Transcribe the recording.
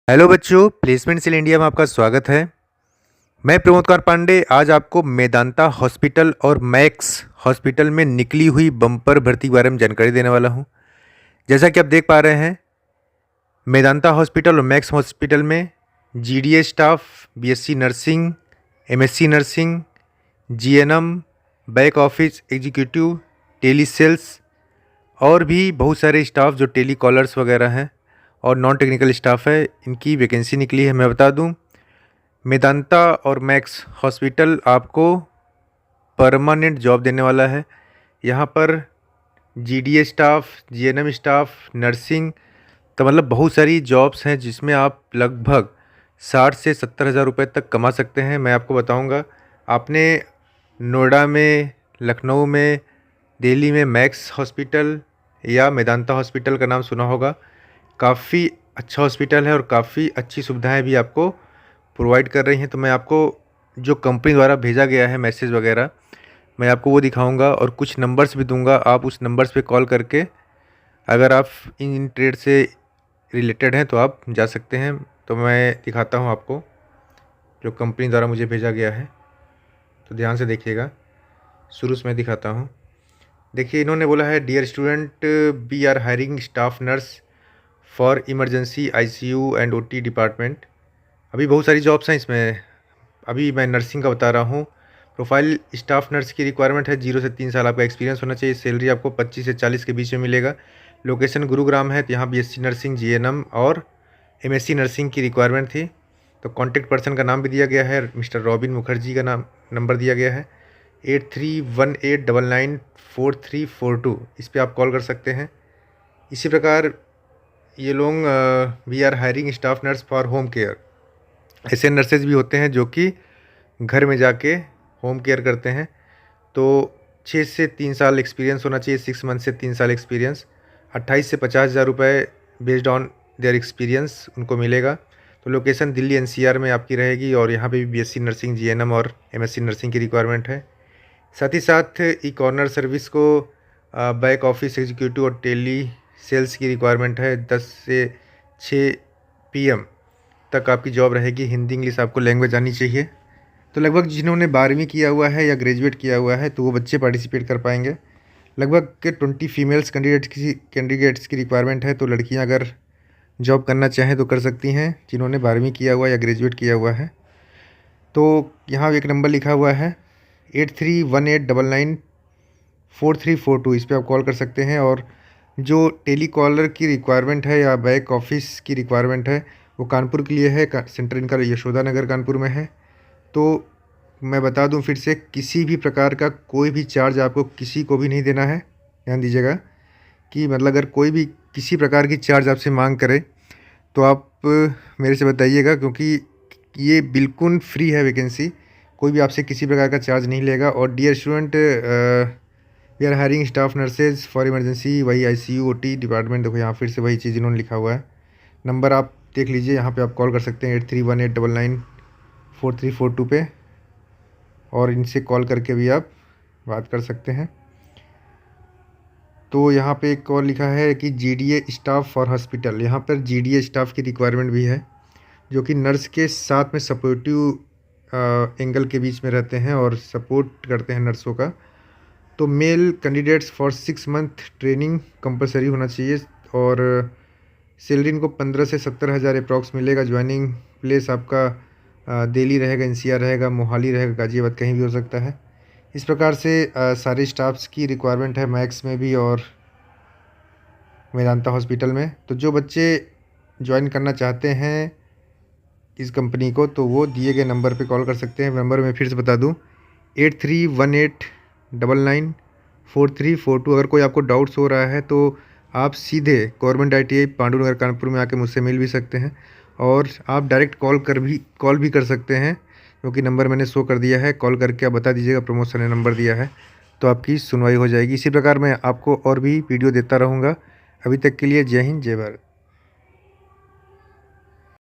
Hello बच्चों, placement cell India में आपका स्वागत है। मैं प्रमोद कुमार पांडे आज आपको मेदांता हॉस्पिटल और मैक्स हॉस्पिटल में निकली हुई बम्पर भर्ती के बारे में जानकारी देने वाला हूं। जैसा कि आप देख पा रहे हैं, मेदांता हॉस्पिटल और मैक्स हॉस्पिटल में GDA staff, BSc nursing, MSc nursing, GNM, back office executive, tele sales और भी बहुत सारे स्टाफ जो टेली कॉलर्स वगैरह हैं और नॉन टेक्निकल स्टाफ है, इनकी वैकेंसी निकली है। मैं बता दूं, मेदांता और मैक्स हॉस्पिटल आपको परमानेंट जॉब देने वाला है। यहाँ पर GDA staff, GNM staff, nursing, तो मतलब बहुत सारी जॉब्स हैं जिसमें आप लगभग 60 से 70 हज़ार रुपये तक कमा सकते हैं। मैं आपको बताऊंगा। आपने नोएडा में, लखनऊ में, दिल्ली में मैक्स हॉस्पिटल या मेदांता हॉस्पिटल का नाम सुना होगा। काफ़ी अच्छा हॉस्पिटल है और काफ़ी अच्छी सुविधाएं भी आपको प्रोवाइड कर रही हैं। तो मैं आपको जो कंपनी द्वारा भेजा गया है मैसेज वगैरह, मैं आपको वो दिखाऊंगा और कुछ नंबर्स भी दूंगा। आप उस नंबर्स पे कॉल करके अगर आप इन ट्रेड से रिलेटेड हैं तो आप जा सकते हैं। तो मैं दिखाता हूँ आपको जो कंपनी द्वारा मुझे भेजा गया है, तो ध्यान से देखिएगा। शुरू से मैं दिखाता हूँ। देखिए, इन्होंने बोला है, dear student, we are hiring staff nurse for emergency ICU and OT department. अभी बहुत सारी जॉब्स हैं इसमें। अभी मैं नर्सिंग का बता रहा हूँ। प्रोफाइल स्टाफ नर्स की रिक्वायरमेंट है। 0 से 3 साल आपका एक्सपीरियंस होना चाहिए। सैलरी आपको 25 से 40 के बीच में मिलेगा। लोकेशन गुरुग्राम है। तो यहाँ बीएससी नर्सिंग, जीएनएम और एमएससी नर्सिंग की रिक्वायरमेंट थी। तो कॉन्टैक्ट पर्सन का नाम भी दिया गया है, मिस्टर रॉबिन मुखर्जी का नंबर दिया गया है 8318994342। इस पर आप कॉल कर सकते हैं। इसी प्रकार ये लोग we are hiring staff nurse for home care. ऐसे नर्सेज भी होते हैं जो कि घर में जाके होम केयर करते हैं। तो 6 से 3 साल एक्सपीरियंस होना चाहिए। 6 मंथ से 3 साल एक्सपीरियंस। 28 से 50 हज़ार रुपये बेस्ड ऑन देयर एक्सपीरियंस उनको मिलेगा। तो लोकेशन दिल्ली एनसीआर में आपकी रहेगी और यहाँ पे भी बीएससी नर्सिंग, जीएनएम और एमएससी नर्सिंग की रिक्वायरमेंट है। साथ ही साथ ई कॉर्नर सर्विस को बैक ऑफिस एग्जीक्यूटिव और टेली सेल्स की रिक्वायरमेंट है। 10 से 6 पीएम तक आपकी जॉब रहेगी। हिंदी इंग्लिश आपको लैंग्वेज आनी चाहिए। तो लगभग जिन्होंने 12वीं किया हुआ है या ग्रेजुएट किया हुआ है तो वो बच्चे पार्टिसिपेट कर पाएंगे। लगभग के 20 फीमेल्स कैंडिडेट्स की रिक्वायरमेंट है। तो लड़कियां अगर जॉब करना चाहें तो कर सकती हैं, जिन्होंने 12वीं किया हुआ या ग्रेजुएट किया हुआ है। तो यहाँ एक नंबर लिखा हुआ है 8318994342। इस पर आप कॉल कर सकते हैं। और जो टेली कॉलर की रिक्वायरमेंट है या बैक ऑफिस की रिक्वायरमेंट है वो कानपुर के लिए है। सेंटर इनका यशोदा नगर कानपुर में है। तो मैं बता दूं फिर से, किसी भी प्रकार का कोई भी चार्ज आपको किसी को भी नहीं देना है। ध्यान दीजिएगा कि मतलब अगर कोई भी किसी प्रकार की चार्ज आपसे मांग करे तो आप मेरे से बताइएगा, क्योंकि ये बिल्कुल फ्री है वैकेंसी। कोई भी आपसे किसी प्रकार का चार्ज नहीं लेगा। और dear student, we are hiring staff nurses for emergency, वही आईसीयू ओटी डिपार्टमेंट। देखो यहाँ फिर से वही चीज़ इन्होंने लिखा हुआ है। नंबर आप देख लीजिए, यहाँ पे आप कॉल कर सकते हैं 8318994342 पे, और इनसे कॉल करके भी आप बात कर सकते हैं। तो यहाँ पे एक और लिखा है कि जीडीए स्टाफ फॉर हॉस्पिटल। यहाँ पर जीडीए स्टाफ की रिक्वायरमेंट भी है, जो कि नर्स के साथ में सपोर्टिव एंगल के बीच में रहते हैं और सपोर्ट करते हैं नर्सों का। तो male candidates for 6 month training compulsory होना चाहिए। और सैलरी इनको 15 से 70 हज़ार अप्रॉक्स मिलेगा। ज्वाइनिंग प्लेस आपका दिल्ली रहेगा, एनसीआर रहेगा, मोहाली रहेगा, गाजियाबाद, कहीं भी हो सकता है। इस प्रकार से सारे स्टाफ्स की रिक्वायरमेंट है मैक्स में भी और मेदांता हॉस्पिटल में। तो जो बच्चे ज्वाइन करना चाहते हैं इस कंपनी को तो वो दिए गए नंबर पे कॉल कर सकते हैं। नंबर मैं फिर से बता दूं, 8318994342। अगर कोई आपको डाउट्स हो रहा है तो आप सीधे गवर्नमेंट ITI पांडु नगर कानपुर में आके मुझसे मिल भी सकते हैं। और आप डायरेक्ट कॉल भी कर सकते हैं, क्योंकि नंबर मैंने शो कर दिया है। कॉल करके आप बता दीजिएगा प्रमोशन ने नंबर दिया है, तो आपकी सुनवाई हो जाएगी। इसी प्रकार मैं आपको और भी वीडियो देता रहूँगा। अभी तक के लिए जय हिंद, जय भारत।